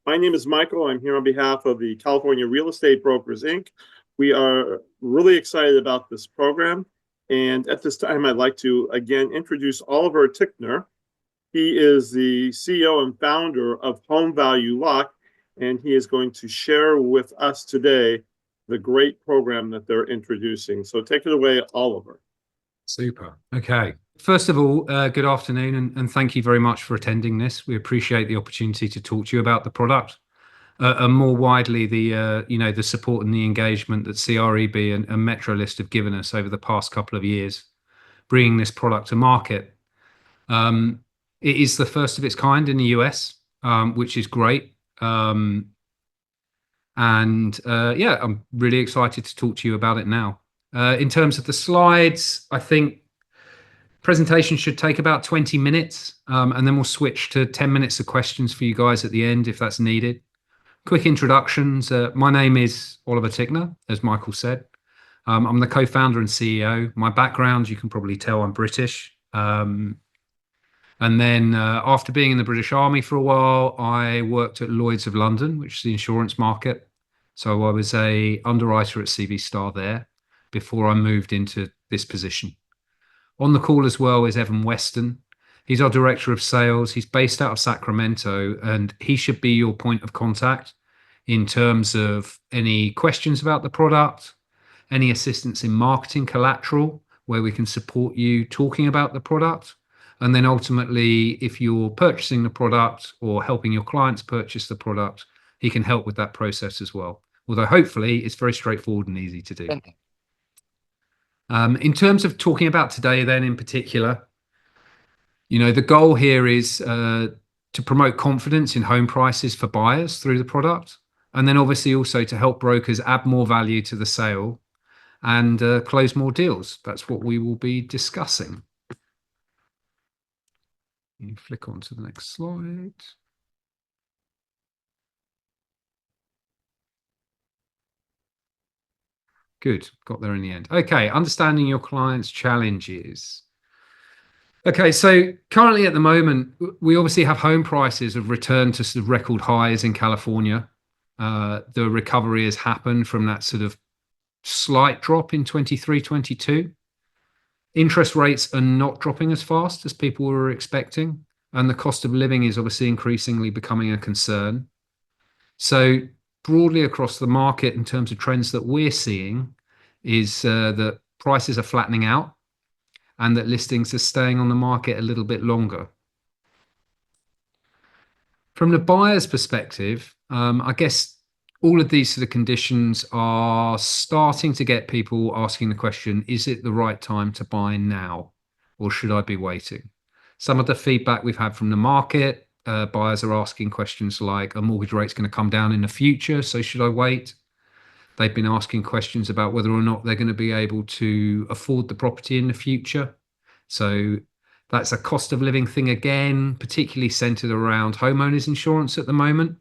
My name is Michael. I'm here on behalf of the California Real Estate Brokers, Inc. We are really excited about this program. And at this time, I'd like to again introduce Oliver Tickner. He is the CEO and founder of Home Value Lock, and he is going to share with us today the great program that they're introducing. So take it away, Oliver. Super. Okay. First of all, good afternoon, and thank you very much for attending this. We appreciate the opportunity to talk to you about the product, and more widely the support and the engagement that C.R.E.B and Metrolist have given us over the past couple of years, bringing this product to market. It is the first of its kind in the US, which is great. I'm really excited to talk to you about it now. In terms of the slides, I think presentation should take about 20 minutes, and then we'll switch to 10 minutes of questions for you guys at the end if that's needed. Quick introductions. My name is Oliver Tickner, as Michael said. I'm the co-founder and CEO. My background, you can probably tell I'm British. And then after being in the British Army for a while, I worked at Lloyd's of London, which is the insurance market. So I was a underwriter at C.V. Starr there before I moved into this position. On the call as well is Evan Weston. He's our director of sales. He's based out of Sacramento, and he should be your point of contact in terms of any questions about the product, any assistance in marketing collateral, where we can support you talking about the product. And then ultimately, if you're purchasing the product or helping your clients purchase the product, he can help with that process as well. Although hopefully it's very straightforward and easy to do. In terms of talking about today then in particular, the goal here is to promote confidence in home prices for buyers through the product. And then obviously also to help brokers add more value to the sale and close more deals. That's what we will be discussing. You flick on to the next slide. Good, got there in the end. Okay, understanding your clients' challenges. Okay, so currently at the moment, we obviously have home prices have returned to sort of record highs in California. The recovery has happened from that sort of slight drop in 23, 22. Interest rates are not dropping as fast as people were expecting, and the cost of living is obviously increasingly becoming a concern. So broadly across the market, in terms of trends that we're seeing, is that prices are flattening out and that listings are staying on the market a little bit longer. From the buyer's perspective, I guess all of these sort of conditions are starting to get people asking the question, is it the right time to buy now, or should I be waiting? Some of the feedback we've had from the market, buyers are asking questions like, are mortgage rates going to come down in the future, so should I wait? They've been asking questions about whether or not they're going to be able to afford the property in the future. So that's a cost of living thing again, particularly centered around homeowners insurance at the moment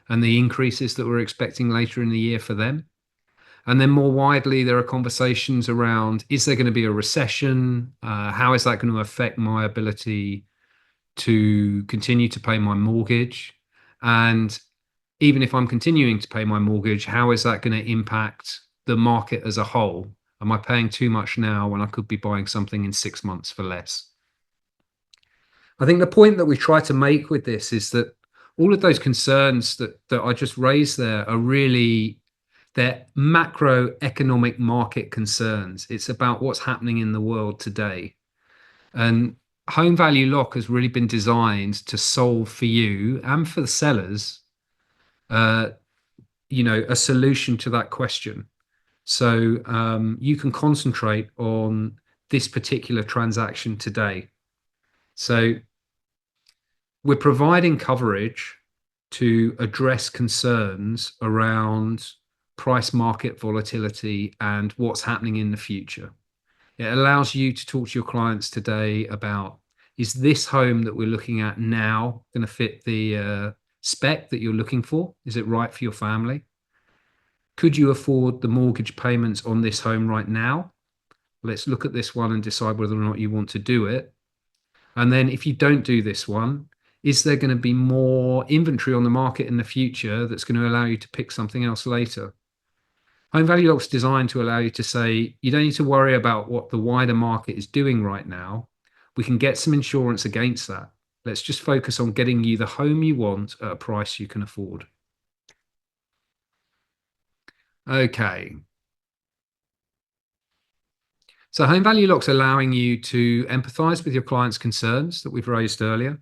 and the increases that we're expecting later in the year for them. And then more widely, there are conversations around, is there going to be a recession? How is that going to affect my ability to continue to pay my mortgage? And even if I'm continuing to pay my mortgage, how is that going to impact the market as a whole? Am I paying too much now when I could be buying something in 6 months for less? I think the point that we try to make with this is that all of those concerns that I just raised there are really, they're macroeconomic market concerns. It's about what's happening in the world today. And Home Value Lock has really been designed to solve for you and for the sellers, a solution to that question. So you can concentrate on this particular transaction today. So we're providing coverage to address concerns around price market volatility and what's happening in the future. It allows you to talk to your clients today about, is this home that we're looking at now going to fit the spec that you're looking for? Is it right for your family? Could you afford the mortgage payments on this home right now? Let's look at this one and decide whether or not you want to do it. And then if you don't do this one, Is there going to be more inventory on the market in the future that's going to allow you to pick something else later? Home Value Lock's designed to allow you to say, you don't need to worry about what the wider market is doing right now. We can get some insurance against that. Let's just focus on getting you the home you want at a price you can afford. Okay. So Home Value Lock's allowing you to empathize with your client's concerns that we've raised earlier.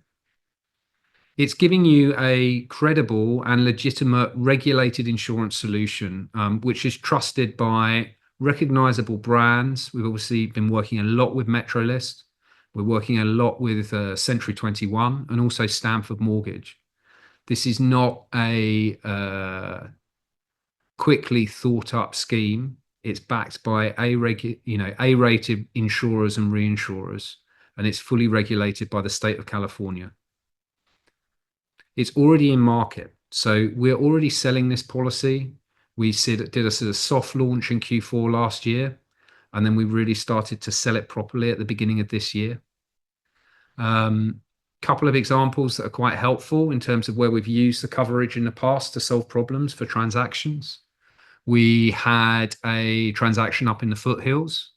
It's giving you a credible and legitimate regulated insurance solution, which is trusted by recognizable brands. We've obviously been working a lot with Metrolist. We're working a lot with Century 21 and also Stamford Mortgage. This is not a quickly thought up scheme. It's backed by A-rated insurers and reinsurers, and it's fully regulated by the state of California. It's already in market. So we're already selling this policy. We did a sort of soft launch in Q4 last year, and then we really started to sell it properly at the beginning of this year. Couple of examples that are quite helpful in terms of where we've used the coverage in the past to solve problems for transactions. We had a transaction up in the foothills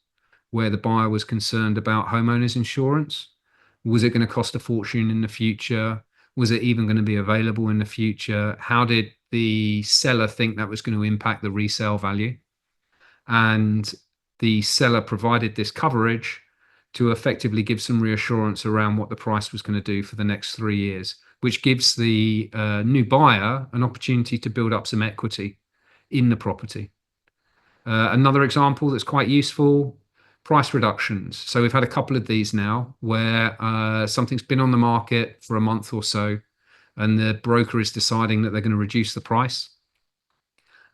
where the buyer was concerned about homeowners insurance. Was it going to cost a fortune in the future? Was it even going to be available in the future? How did the seller think that was going to impact the resale value? And the seller provided this coverage to effectively give some reassurance around what the price was going to do for the next 3 years, which gives the new buyer an opportunity to build up some equity in the property. Another example that's quite useful, price reductions. So we've had a couple of these now where something's been on the market for a month or so, and the broker is deciding that they're going to reduce the price.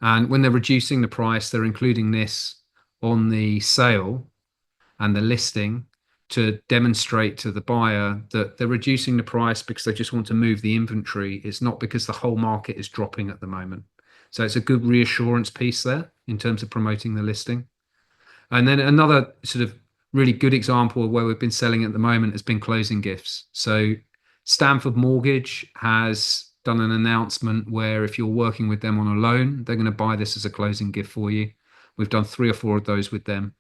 And when they're reducing the price, they're including this on the sale and the listing to demonstrate to the buyer that they're reducing the price because they just want to move the inventory. It's not because the whole market is dropping at the moment. So it's a good reassurance piece there in terms of promoting the listing. And then another sort of really good example of where we've been selling at the moment has been closing gifts. So Stamford Mortgage has done an announcement where if you're working with them on a loan, they're going to buy this as a closing gift for you. We've done 3 or 4 of those with them.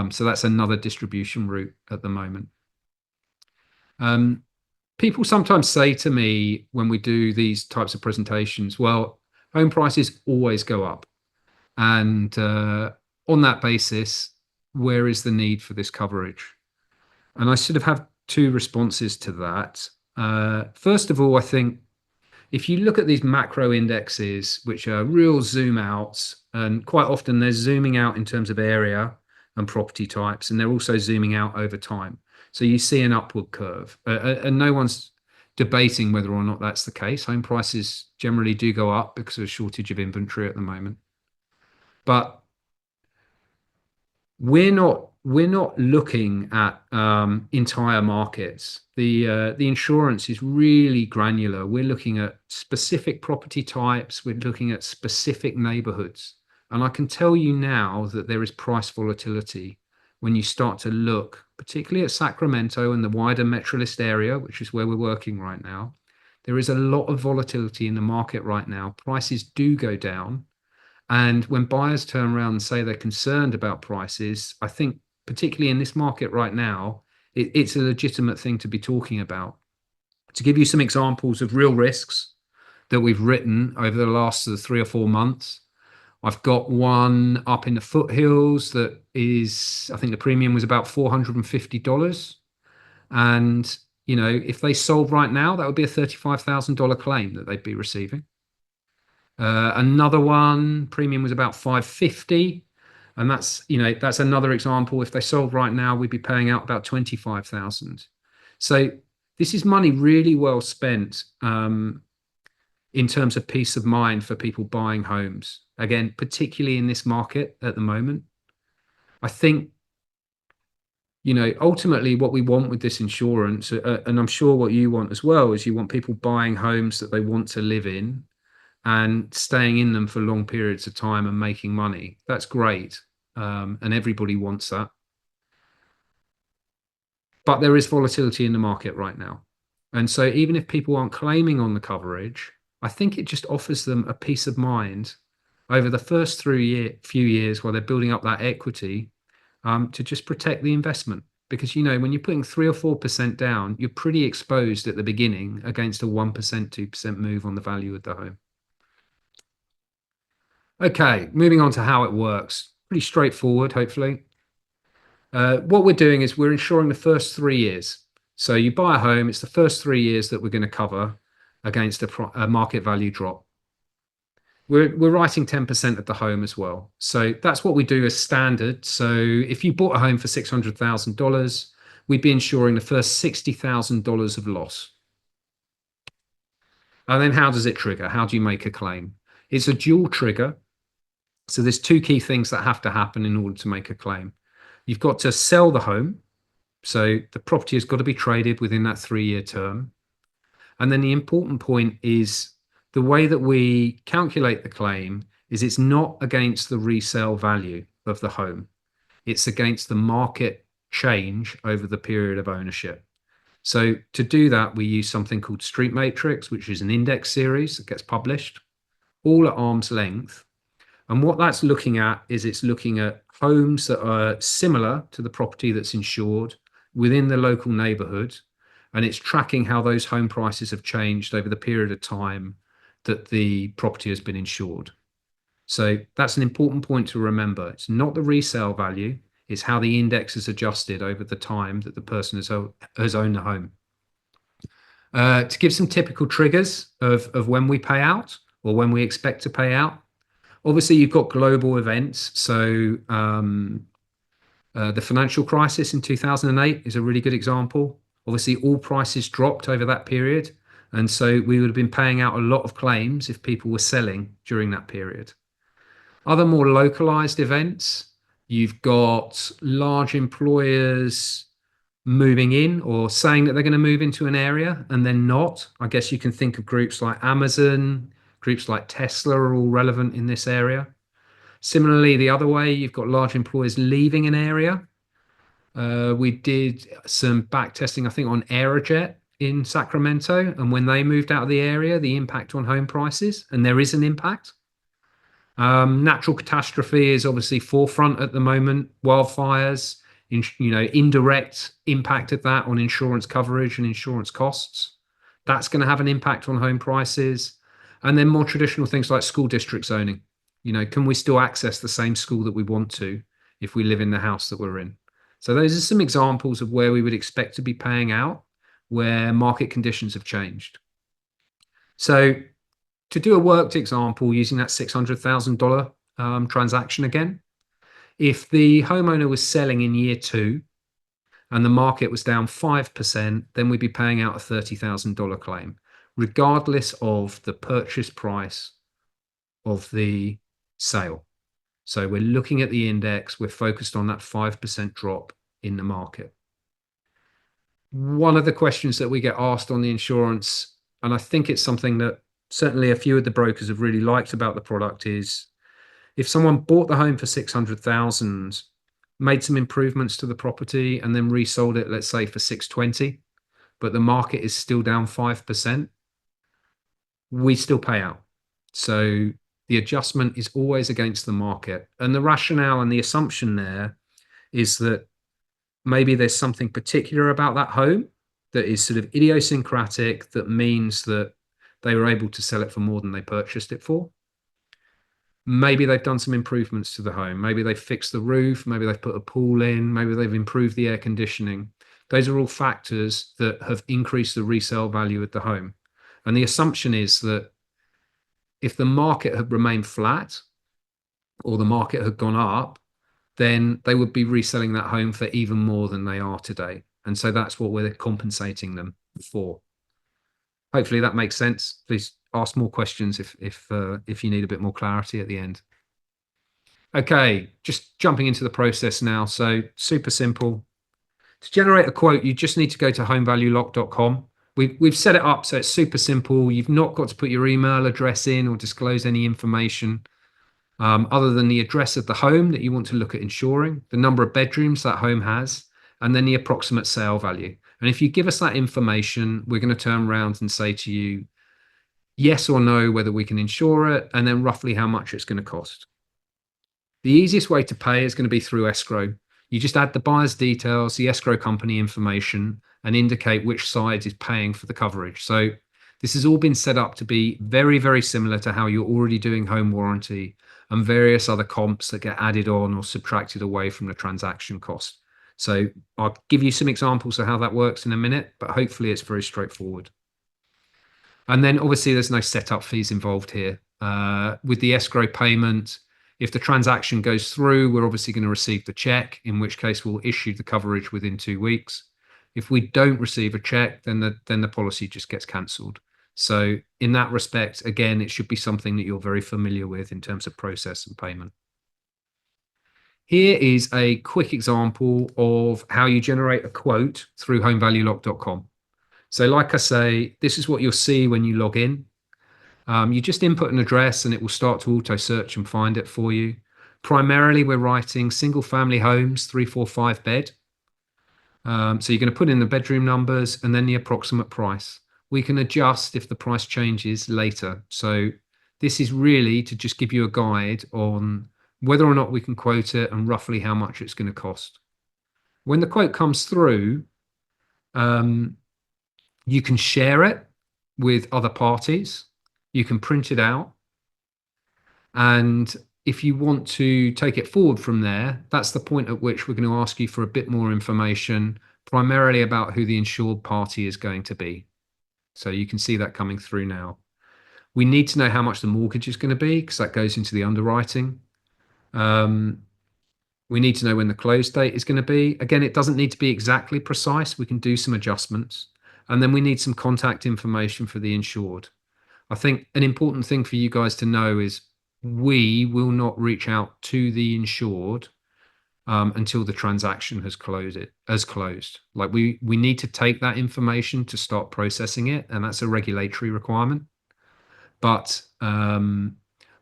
So that's another distribution route at the moment. People sometimes say to me when we do these types of presentations, well, home prices always go up. And on that basis, where is the need for this coverage? And I sort of have 2 responses to that. First of all, I think if you look at these macro indexes, which are real zoom outs, and quite often they're zooming out in terms of area and property types, and they're also zooming out over time. So you see an upward curve, and no one's debating whether or not that's the case. Home prices generally do go up because of a shortage of inventory at the moment. But we're not looking at entire markets. The insurance is really granular. We're looking at specific property types. We're looking at specific neighborhoods. And I can tell you now that there is price volatility when you start to look, particularly at Sacramento and the wider Metrolist area, which is where we're working right now. There is a lot of volatility in the market right now. Prices do go down. And when buyers turn around and say they're concerned about prices, I think particularly in this market right now, it's a legitimate thing to be talking about. To give you some examples of real risks that we've written over the last 3 or 4 months, I've got one up in the foothills that is, I think the premium was about $450. And, you know, if they sold right now, that would be a $35,000 claim that they'd be receiving. Another one, premium was about $550. And that's, you know, that's another example. If they sold right now, we'd be paying out about $25,000. So this is money really well spent in terms of peace of mind for people buying homes. Again, particularly in this market at the moment. I think, you know, ultimately what we want with this insurance, and I'm sure what you want as well, is you want people buying homes that they want to live in and staying in them for long periods of time and making money. That's great. And everybody wants that. But there is volatility in the market right now. And so even if people aren't claiming on the coverage, I think it just offers them a peace of mind over the first few years while they're building up that equity, to just protect the investment. Because, when you're putting 3 or 4% down, you're pretty exposed at the beginning against a 1%, 2% move on the value of the home. Okay, moving on to how it works. Pretty straightforward, hopefully. What we're doing is we're insuring the first 3 years. So you buy a home, it's the first 3 years that we're going to cover against a market value drop. We're writing 10% of the home as well. So that's what we do as standard. So if you bought a home for $600,000, we'd be insuring the first $60,000 of loss. And then how does it trigger? How do you make a claim? It's a dual trigger. So there's two key things that have to happen in order to make a claim. You've got to sell the home. So the property has got to be traded within that 3-year term. And then the important point is the way that we calculate the claim is it's not against the resale value of the home. It's against the market change over the period of ownership. So to do that, we use something called Street Matrix, which is an index series that gets published all at arm's length. And what that's looking at is it's looking at homes that are similar to the property that's insured within the local neighborhood. And it's tracking how those home prices have changed over the period of time that the property has been insured. So that's an important point to remember. It's not the resale value, it's how the index is adjusted over the time that the person has owned the home. To give some typical triggers of when we pay out or when we expect to pay out. Obviously, you've got global events. So the financial crisis in 2008 is a really good example. Obviously, all prices dropped over that period. And so we would have been paying out a lot of claims if people were selling during that period. Other more localized events, you've got large employers moving in or saying that they're going to move into an area and then not. I guess you can think of groups like Amazon, groups like Tesla are all relevant in this area. Similarly, the other way, you've got large employers leaving an area. We did some back testing, I think, on Aerojet in Sacramento. And when they moved out of the area, the impact on home prices, and there is an impact. Natural catastrophe is obviously forefront at the moment. Wildfires, indirect impact of that on insurance coverage and insurance costs. That's going to have an impact on home prices. And then more traditional things like school district zoning. Can we still access the same school that we want to if we live in the house that we're in? So those are some examples of where we would expect to be paying out, where market conditions have changed. So to do a worked example using that $600,000 transaction again, if the homeowner was selling in year 2 and the market was down 5%, then we'd be paying out a $30,000 claim, regardless of the purchase price of the sale. So we're looking at the index, we're focused on that 5% drop in the market. One of the questions that we get asked on the insurance, and I think it's something that certainly a few of the brokers have really liked about the product, is if someone bought the home for 600,000, made some improvements to the property and then resold it, let's say for 620, but the market is still down 5%, we still pay out. So the adjustment is always against the market. And the rationale and the assumption there is that maybe there's something particular about that home that is sort of idiosyncratic, that means that they were able to sell it for more than they purchased it for. Maybe they've done some improvements to the home. Maybe they've fixed the roof. Maybe they've put a pool in. Maybe they've improved the air conditioning. Those are all factors that have increased the resale value of the home. And the assumption is that if the market had remained flat or the market had gone up, then they would be reselling that home for even more than they are today. And so that's what we're compensating them for. Hopefully that makes sense. Please ask more questions if you need a bit more clarity at the end. Okay, just jumping into the process now. So super simple. To generate a quote, you just need to go to homevaluelock.com. We've set it up so it's super simple. You've not got to put your email address in or disclose any information other than the address of the home that you want to look at insuring, the number of bedrooms that home has, and then the approximate sale value. And if you give us that information, we're going to turn around and say to you, yes or no, whether we can insure it, and then roughly how much it's going to cost. The easiest way to pay is going to be through escrow. You just add the buyer's details, the escrow company information, and indicate which side is paying for the coverage. So this has all been set up to be very, very similar to how you're already doing home warranty and various other comps that get added on or subtracted away from the transaction cost. So I'll give you some examples of how that works in a minute, but hopefully it's very straightforward. And then obviously there's no setup fees involved here. With the escrow payment, if the transaction goes through, we're obviously going to receive the check, in which case we'll issue the coverage within 2 weeks. If we don't receive a check, then the policy just gets cancelled. So in that respect, again, it should be something that you're very familiar with in terms of process and payment. Here is a quick example of how you generate a quote through homevaluelock.com. So like I say, this is what you'll see when you log in. You just input an address and it will start to auto search and find it for you. Primarily, we're writing single family homes, 3, 4, 5 bed. So you're going to put in the bedroom numbers and then the approximate price. We can adjust if the price changes later. So this is really to just give you a guide on whether or not we can quote it and roughly how much it's going to cost. When the quote comes through, you can share it with other parties. You can print it out. And if you want to take it forward from there, that's the point at which we're going to ask you for a bit more information, primarily about who the insured party is going to be. So you can see that coming through now. We need to know how much the mortgage is going to be because that goes into the underwriting. We need to know when the close date is going to be. Again, it doesn't need to be exactly precise. We can do some adjustments. And then we need some contact information for the insured. I think an important thing for you guys to know is we will not reach out to the insured until the transaction has closed. Like we need to take that information to start processing it, and that's a regulatory requirement. But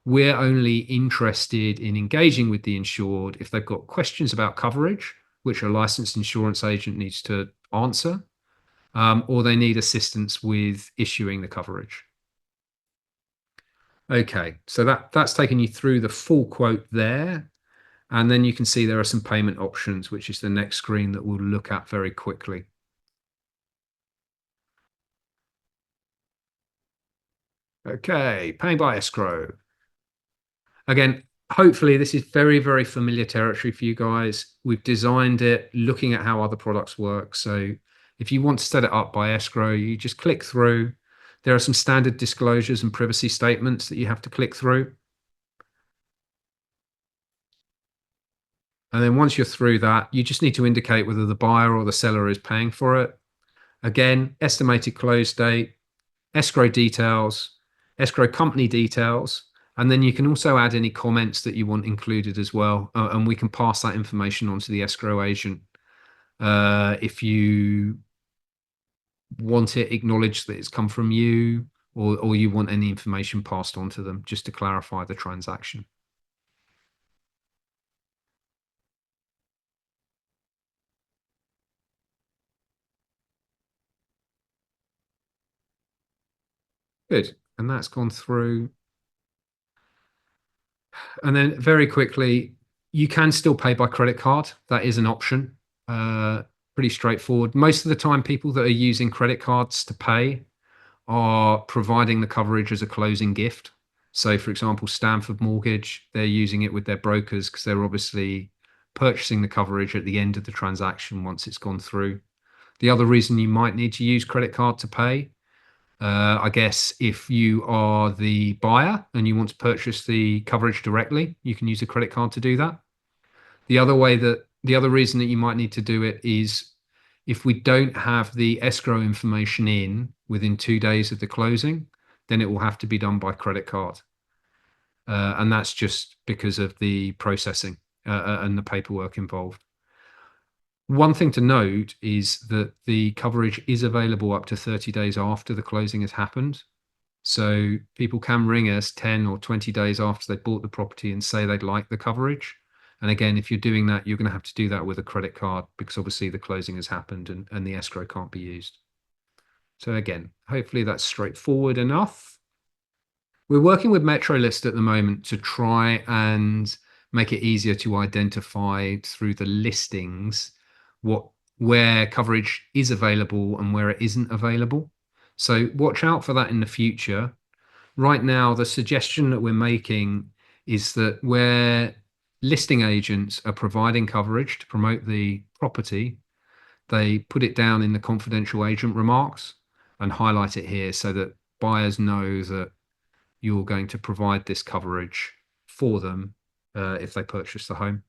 we're only interested in engaging with the insured if they've got questions about coverage, which a licensed insurance agent needs to answer, or they need assistance with issuing the coverage. Okay, so that's taken you through the full quote there. And then you can see there are some payment options, which is the next screen that we'll look at very quickly. Okay, paying by escrow. Again, hopefully this is very, very familiar territory for you guys. We've designed it looking at how other products work. So if you want to set it up by escrow, you just click through. There are some standard disclosures and privacy statements that you have to click through. And then once you're through that, you just need to indicate whether the buyer or the seller is paying for it. Again, estimated close date, escrow details, escrow company details, and then you can also add any comments that you want included as well. And we can pass that information on to the escrow agent. If you want it acknowledged that it's come from you, or you want any information passed on to them just to clarify the transaction. Good. And that's gone through. And then very quickly, you can still pay by credit card. That is an option. Pretty straightforward. Most of the time, people that are using credit cards to pay are providing the coverage as a closing gift. So, for example, Stanford Mortgage, they're using it with their brokers because they're obviously purchasing the coverage at the end of the transaction once it's gone through. The other reason you might need to use credit card to pay, I guess if you are the buyer and you want to purchase the coverage directly, you can use a credit card to do that. The other reason that you might need to do it is if we don't have the escrow information in within 2 days of the closing, then it will have to be done by credit card. And that's just because of the processing and the paperwork involved. One thing to note is that the coverage is available up to 30 days after the closing has happened. So people can ring us 10 or 20 days after they bought the property and say they'd like the coverage. And again, if you're doing that, you're going to have to do that with a credit card because obviously the closing has happened and the escrow can't be used. So again, hopefully that's straightforward enough. We're working with MetroList at the moment to try and make it easier to identify through the listings where coverage is available and where it isn't available. So watch out for that in the future. Right now, the suggestion that we're making is that where listing agents are providing coverage to promote the property, they put it down in the confidential agent remarks and highlight it here so that buyers know that you're going to provide this coverage for them if they purchase the home.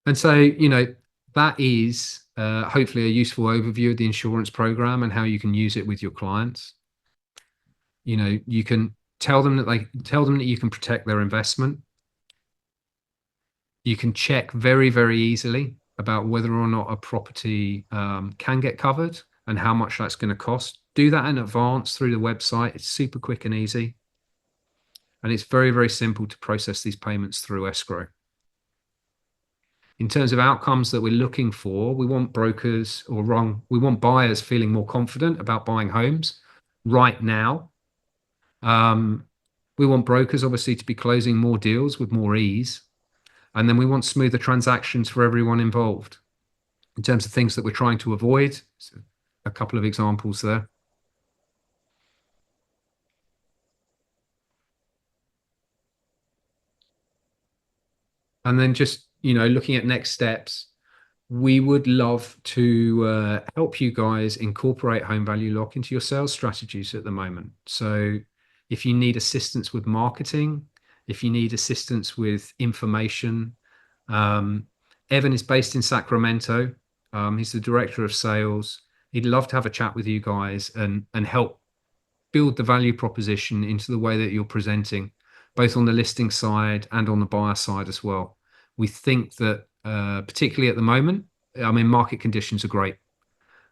And so, that is hopefully a useful overview of the insurance program and how you can use it with your clients. You can tell them that you can protect their investment. You can check very, very easily about whether or not a property can get covered and how much that's going to cost. Do that in advance through the website. It's super quick and easy. And it's very, very simple to process these payments through escrow. In terms of outcomes that we're looking for, we want we want buyers feeling more confident about buying homes right now. We want brokers obviously to be closing more deals with more ease. And then we want smoother transactions for everyone involved. In terms of things that we're trying to avoid, so a couple of examples there. And then just, looking at next steps, we would love to help you guys incorporate home value lock into your sales strategies at the moment. So if you need assistance with marketing, if you need assistance with information, Evan is based in Sacramento. He's the director of sales. He'd love to have a chat with you guys and help build the value proposition into the way that you're presenting, both on the listing side and on the buyer side as well. We think that particularly at the moment, market conditions are great.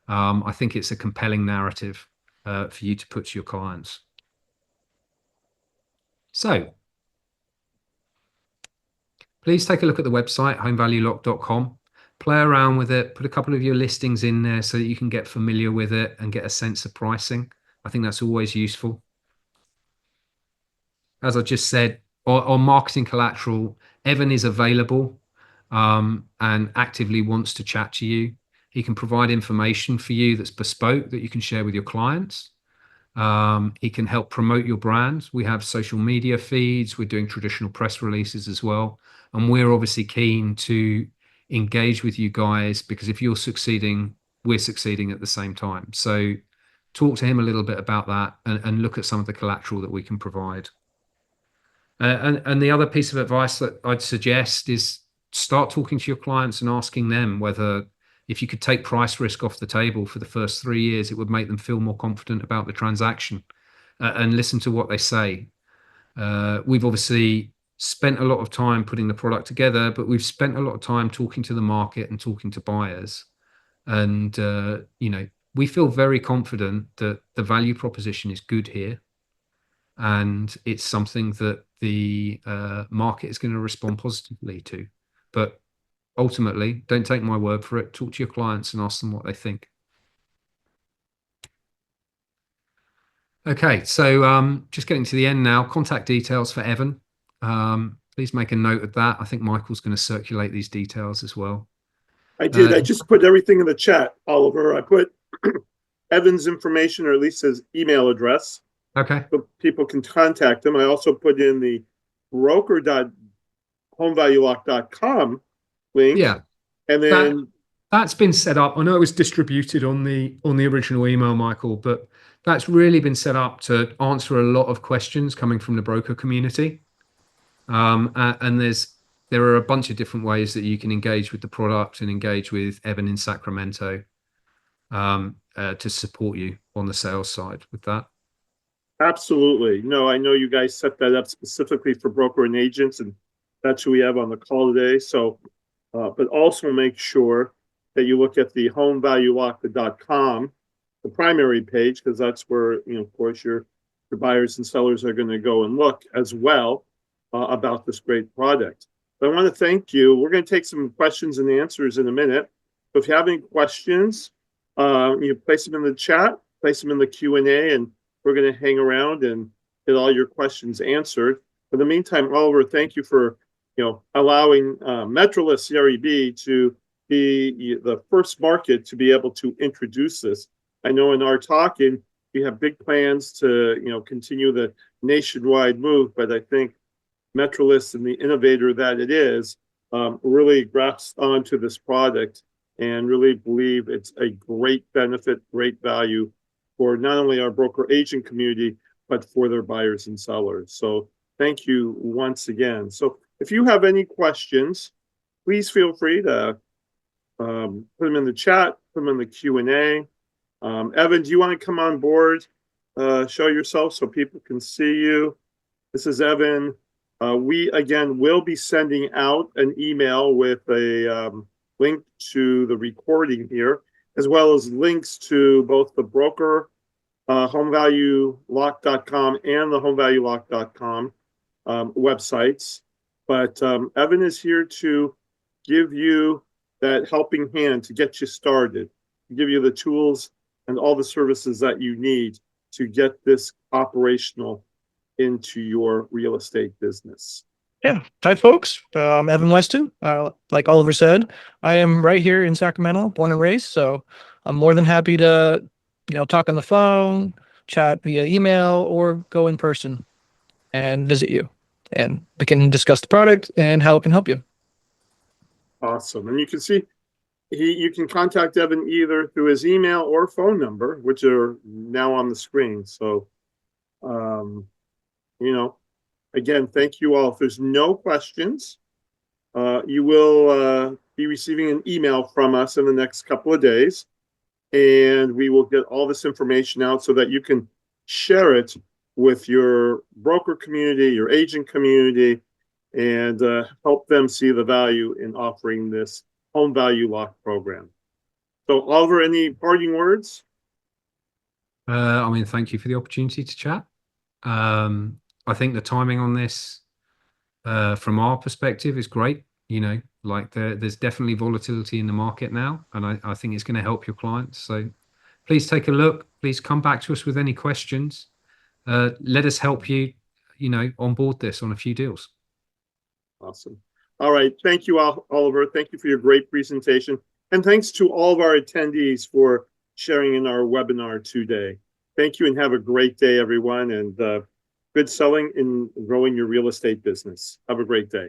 I think it's a compelling narrative for you to put to your clients. So please take a look at the website, homevaluelock.com. Play around with it, put a couple of your listings in there so that you can get familiar with it and get a sense of pricing. I think that's always useful. As I just said, on marketing collateral, Evan is available and actively wants to chat to you. He can provide information for you that's bespoke that you can share with your clients. He can help promote your brand. We have social media feeds. We're doing traditional press releases as well. And we're obviously keen to engage with you guys because if you're succeeding, we're succeeding at the same time. So talk to him a little bit about that and look at some of the collateral that we can provide. And the other piece of advice that I'd suggest is start talking to your clients and asking them whether if you could take price risk off the table for the first 3 years, it would make them feel more confident about the transaction and listen to what they say. We've obviously spent a lot of time putting the product together, but we've spent a lot of time talking to the market and talking to buyers. And, we feel very confident that the value proposition is good here. And it's something that the market is going to respond positively to. But ultimately, don't take my word for it. Talk to your clients and ask them what they think. Okay, so just getting to the end now. Contact details for Evan. Please make a note of that. I think Michael's going to circulate these details as well. I did. I just put everything in the chat, Oliver. I put Evan's information, or at least his email address. Okay. So people can contact him. I also put in the broker.homevaluelock.com link. Yeah. And then that's been set up. I know it was distributed on the original email, Michael, but that's really been set up to answer a lot of questions coming from the broker community. And there are a bunch of different ways that you can engage with the product and engage with Evan in Sacramento to support you on the sales side with that. Absolutely. No, I know you guys set that up specifically for broker and agents, and that's who we have on the call today. So, but also make sure that you look at the homevaluelock.com, the primary page, because that's where, of course, your the buyers and sellers are going to go and look as well about this great product. But I want to thank you. We're going to take some questions and answers in a minute. So if you have any questions, you place them in the chat, place them in the Q&A, and we're going to hang around and get all your questions answered. In the meantime, Oliver, thank you for allowing Metrolist C.R.E.B to be the first market to be able to introduce this. I know in our talking, we have big plans to continue the nationwide move, but I think Metrolist and the innovator that it is really grasped onto this product and really believe it's a great benefit, great value for not only our broker agent community, but for their buyers and sellers. So thank you once again. So if you have any questions, please feel free to put them in the chat, put them in the Q&A. Evan, do you want to come on board, show yourself so people can see you? This is Evan. We, again, will be sending out an email with a link to the recording here, as well as links to both the broker homevaluelock.com and the homevaluelock.com websites. But Evan is here to give you that helping hand to get you started, to give you the tools and all the services that you need to get this operational into your real estate business. Yeah. Hi, folks. I'm Evan Weston. Like Oliver said, I am right here in Sacramento, born and raised. So I'm more than happy to, talk on the phone, chat via email, or go in person and visit you. And we can discuss the product and how it can help you. Awesome. And you can see you can contact Evan either through his email or phone number, which are now on the screen. So, again, thank you all. If there's no questions, you will be receiving an email from us in the next couple of days, and we will get all this information out so that you can share it with your broker community, your agent community, and help them see the value in offering this home value lock program. So, Oliver, any parting words? Thank you for the opportunity to chat. I think the timing on this, from our perspective, is great. There's definitely volatility in the market now, and I think it's going to help your clients. So please take a look. Please come back to us with any questions. Let us help you, onboard this on a few deals. Awesome. All right. Thank you, Oliver. Thank you for your great presentation. And thanks to all of our attendees for sharing in our webinar today. Thank you and have a great day, everyone. And good selling and growing your real estate business. Have a great day.